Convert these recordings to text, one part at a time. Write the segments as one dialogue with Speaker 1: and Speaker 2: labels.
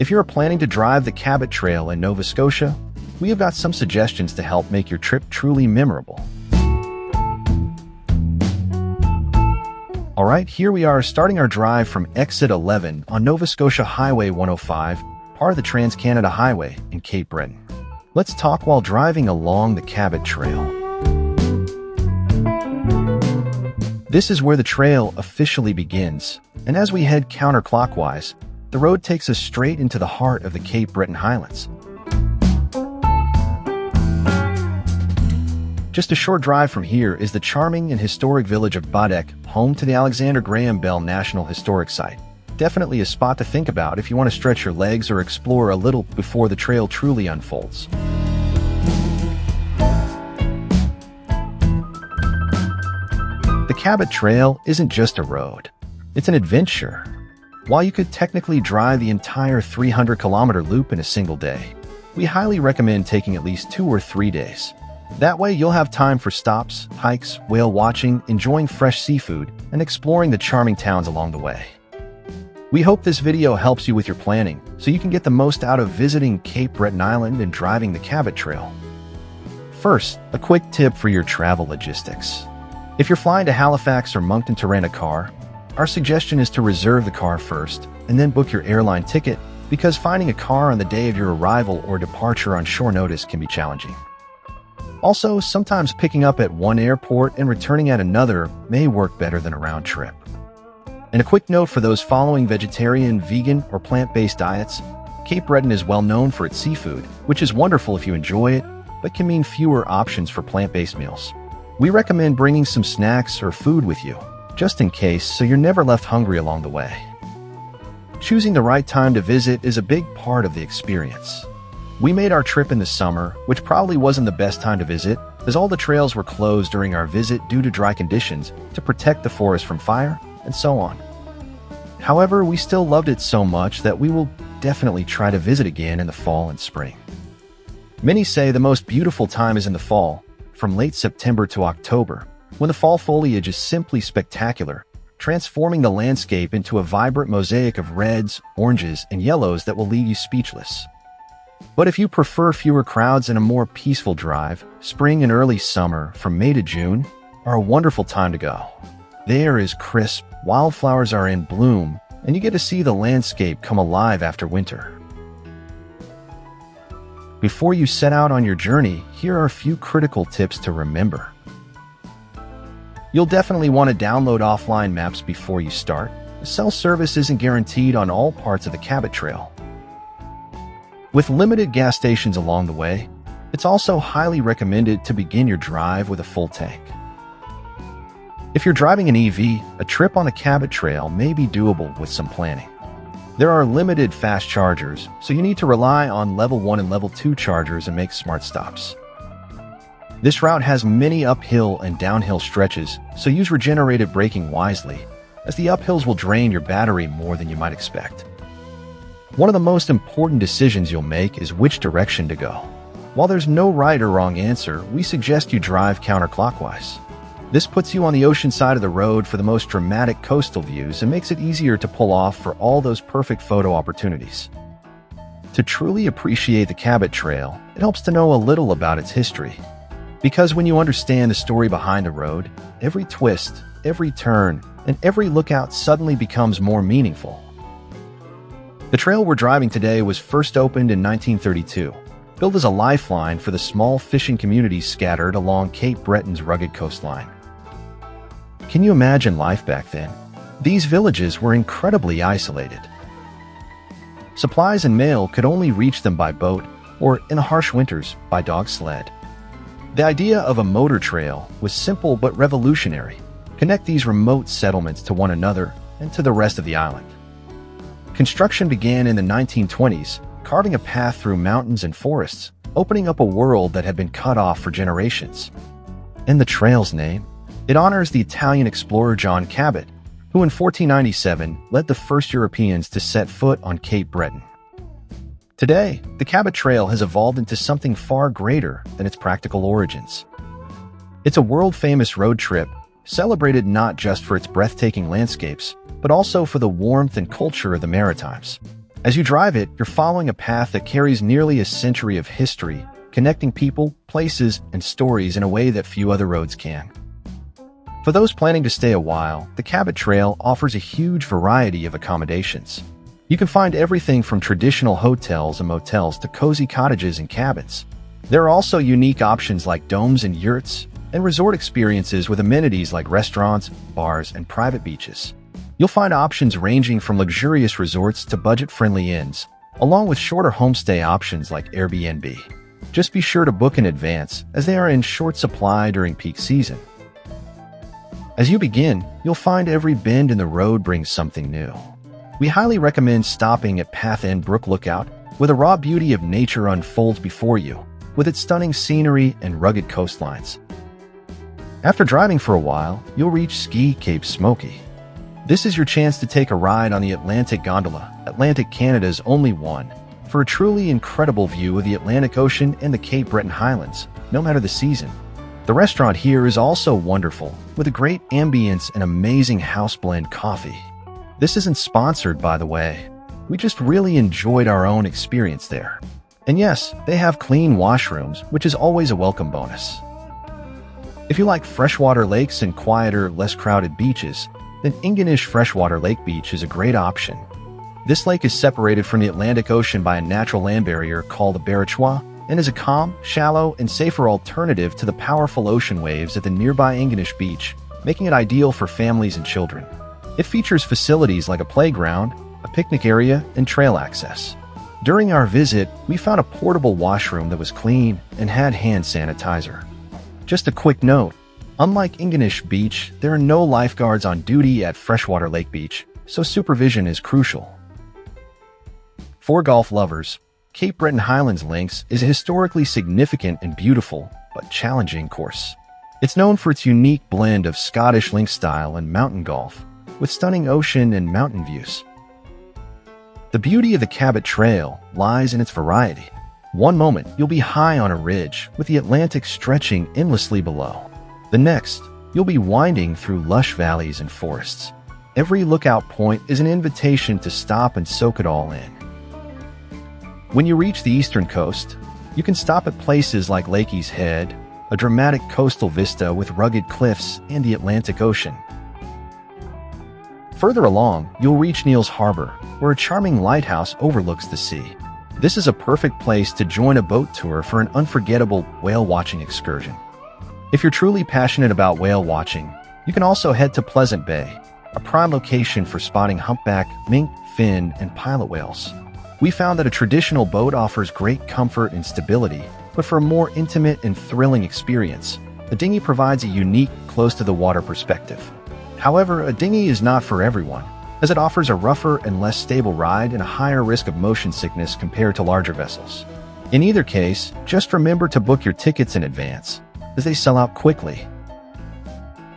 Speaker 1: If you're planning to drive the Cabot Trail in Nova Scotia, we have got some suggestions to help make your trip truly memorable. Alright, here we are starting our drive from Exit 11 on Nova Scotia Highway 105, part of the Trans-Canada Highway in Cape Breton. Let's talk while driving along the Cabot Trail. This is where the trail officially begins, and as we head counterclockwise, the road takes us straight into the heart of the Cape Breton Highlands. Just a short drive from here is the charming and historic village of Brook, home to the Alexander Graham Bell National Historic Site. Definitely a spot to think about if you want to stretch your legs or explore a little before the trail truly unfolds. The Cabot Trail isn't just a road, it's an adventure. While you could technically drive the entire 300-kilometer loop in a single day, we highly recommend taking at least 2 or 3 days. That way you'll have time for stops, hikes, whale watching, enjoying fresh seafood, and exploring the charming towns along the way. We hope this video helps you with your planning, so you can get the most out of visiting Cape Breton Island and driving the Cabot Trail. First, a quick tip for your travel logistics. If you're flying to Halifax or Moncton to rent a car, our suggestion is to reserve the car first, and then book your airline ticket, because finding a car on the day of your arrival or departure on short notice can be challenging. Also, sometimes picking up at one airport and returning at another may work better than a round trip. And a quick note for those following vegetarian, vegan, or plant-based diets, Cape Breton is well known for its seafood, which is wonderful if you enjoy it, but can mean fewer options for plant-based meals. We recommend bringing some snacks or food with you, just in case, so you're never left hungry along the way. Choosing the right time to visit is a big part of the experience. We made our trip in the summer, which probably wasn't the best time to visit, as all the trails were closed during our visit due to dry conditions to protect the forest from fire, and so on. However, we still loved it so much that we will definitely try to visit again in the fall and spring. Many say the most beautiful time is in the fall, from late September to October, when the fall foliage is simply spectacular, transforming the landscape into a vibrant mosaic of reds, oranges, and yellows that will leave you speechless. But if you prefer fewer crowds and a more peaceful drive, spring and early summer from May to June are a wonderful time to go. The air is crisp, wildflowers are in bloom, and you get to see the landscape come alive after winter. Before you set out on your journey, here are a few critical tips to remember. You'll definitely want to download offline maps before you start. The cell service isn't guaranteed on all parts of the Cabot Trail. With limited gas stations along the way, it's also highly recommended to begin your drive with a full tank. If you're driving an EV, a trip on the Cabot Trail may be doable with some planning. There are limited fast chargers, so you need to rely on level 1 and level 2 chargers and make smart stops. This route has many uphill and downhill stretches, so use regenerative braking wisely, as the uphills will drain your battery more than you might expect. One of the most important decisions you'll make is which direction to go. While there's no right or wrong answer, we suggest you drive counterclockwise. This puts you on the ocean side of the road for the most dramatic coastal views and makes it easier to pull off for all those perfect photo opportunities. To truly appreciate the Cabot Trail, it helps to know a little about its history. Because when you understand the story behind a road, every twist, every turn, and every lookout suddenly becomes more meaningful. The trail we're driving today was first opened in 1932, built as a lifeline for the small fishing communities scattered along Cape Breton's rugged coastline. Can you imagine life back then? These villages were incredibly isolated. Supplies and mail could only reach them by boat, or in the harsh winters, by dog sled. The idea of a motor trail was simple but revolutionary. Connect these remote settlements to one another and to the rest of the island. Construction began in the 1920s, carving a path through mountains and forests, opening up a world that had been cut off for generations. And the trail's name? It honors the Italian explorer John Cabot, who in 1497 led the first Europeans to set foot on Cape Breton. Today, the Cabot Trail has evolved into something far greater than its practical origins. It's a world-famous road trip, celebrated not just for its breathtaking landscapes, but also for the warmth and culture of the Maritimes. As you drive it, you're following a path that carries nearly a century of history, connecting people, places, and stories in a way that few other roads can. For those planning to stay a while, the Cabot Trail offers a huge variety of accommodations. You can find everything from traditional hotels and motels to cozy cottages and cabins. There are also unique options like domes and yurts, and resort experiences with amenities like restaurants, bars, and private beaches. You'll find options ranging from luxurious resorts to budget-friendly inns, along with shorter homestay options like Airbnb. Just be sure to book in advance, as they are in short supply during peak season. As you begin, you'll find every bend in the road brings something new. We highly recommend stopping at Pathend Brook Lookout, where the raw beauty of nature unfolds before you, with its stunning scenery and rugged coastlines. After driving for a while, you'll reach Cape Smokey. This is your chance to take a ride on the Atlantic Gondola, Atlantic Canada's only one, for a truly incredible view of the Atlantic Ocean and the Cape Breton Highlands, no matter the season. The restaurant here is also wonderful, with a great ambience and amazing house blend coffee. This isn't sponsored, by the way. We just really enjoyed our own experience there. And yes, they have clean washrooms, which is always a welcome bonus. If you like freshwater lakes and quieter, less crowded beaches, then Ingonish Freshwater Lake Beach is a great option. This lake is separated from the Atlantic Ocean by a natural land barrier called the Barrachois, and is a calm, shallow, and safer alternative to the powerful ocean waves at the nearby Ingonish Beach, making it ideal for families and children. It features facilities like a playground, a picnic area, and trail access. During our visit, we found a portable washroom that was clean and had hand sanitizer. Just a quick note, unlike Ingonish Beach, there are no lifeguards on duty at Freshwater Lake Beach, so supervision is crucial. For golf lovers, Cape Breton Highlands Links is a historically significant and beautiful, but challenging course. It's known for its unique blend of Scottish links style and mountain golf, with stunning ocean and mountain views. The beauty of the Cabot Trail lies in its variety. One moment, you'll be high on a ridge, with the Atlantic stretching endlessly below. The next, you'll be winding through lush valleys and forests. Every lookout point is an invitation to stop and soak it all in. When you reach the eastern coast, you can stop at places like Lakies Head, a dramatic coastal vista with rugged cliffs and the Atlantic Ocean. Further along, you'll reach Neil's Harbour, where a charming lighthouse overlooks the sea. This is a perfect place to join a boat tour for an unforgettable whale-watching excursion. If you're truly passionate about whale watching, you can also head to Pleasant Bay, a prime location for spotting humpback, mink, fin, and pilot whales. We found that a traditional boat offers great comfort and stability, but for a more intimate and thrilling experience, a dinghy provides a unique, close-to-the-water perspective. However, a dinghy is not for everyone, as it offers a rougher and less stable ride and a higher risk of motion sickness compared to larger vessels. In either case, just remember to book your tickets in advance, as they sell out quickly.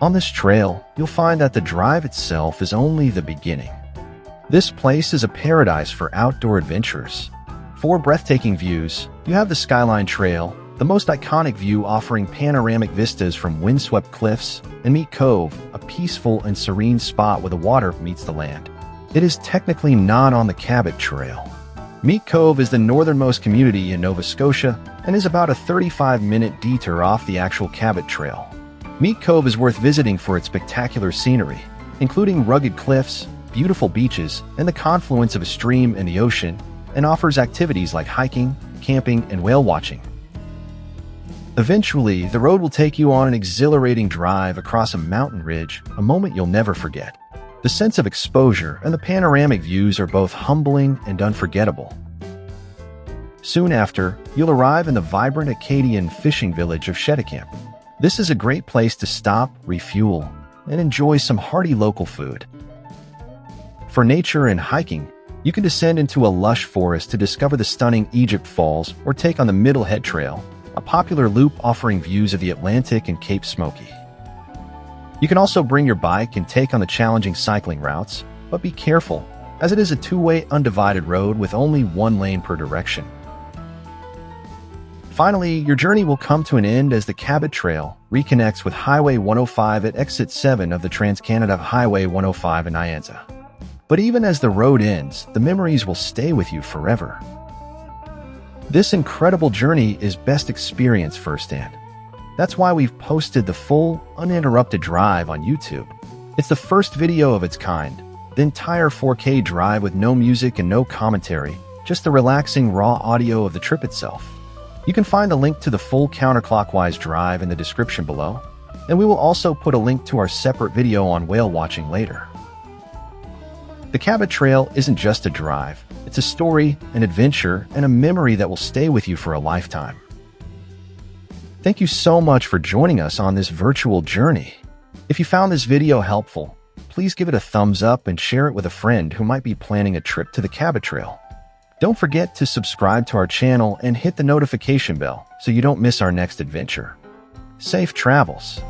Speaker 1: On this trail, you'll find that the drive itself is only the beginning. This place is a paradise for outdoor adventurers. For breathtaking views, you have the Skyline Trail, the most iconic view offering panoramic vistas from windswept cliffs, and Meat Cove, a peaceful and serene spot where the water meets the land. It is technically not on the Cabot Trail. Meat Cove is the northernmost community in Nova Scotia and is about a 35-minute detour off the actual Cabot Trail. Meat Cove is worth visiting for its spectacular scenery, including rugged cliffs, beautiful beaches, and the confluence of a stream and the ocean, and offers activities like hiking, camping, and whale watching. Eventually, the road will take you on an exhilarating drive across a mountain ridge, a moment you'll never forget. The sense of exposure and the panoramic views are both humbling and unforgettable. Soon after, you'll arrive in the vibrant Acadian fishing village of Chéticamp. This is a great place to stop, refuel, and enjoy some hearty local food. For nature and hiking, you can descend into a lush forest to discover the stunning Egypt Falls or take on the Middle Head Trail, a popular loop offering views of the Atlantic and Cape Smokey. You can also bring your bike and take on the challenging cycling routes, but be careful, as it is a two-way undivided road with only one lane per direction. Finally, your journey will come to an end as the Cabot Trail reconnects with Highway 105 at Exit 7 of the Trans-Canada Highway 105 in Nyanza. But even as the road ends, the memories will stay with you forever. This incredible journey is best experienced firsthand. That's why we've posted the full, uninterrupted drive on YouTube. It's the first video of its kind, the entire 4K drive with no music and no commentary, just the relaxing raw audio of the trip itself. You can find the link to the full counterclockwise drive in the description below, and we will also put a link to our separate video on whale watching later. The Cabot Trail isn't just a drive, it's a story, an adventure, and a memory that will stay with you for a lifetime. Thank you so much for joining us on this virtual journey. If you found this video helpful, please give it a thumbs up and share it with a friend who might be planning a trip to the Cabot Trail. Don't forget to subscribe to our channel and hit the notification bell so you don't miss our next adventure. Safe travels!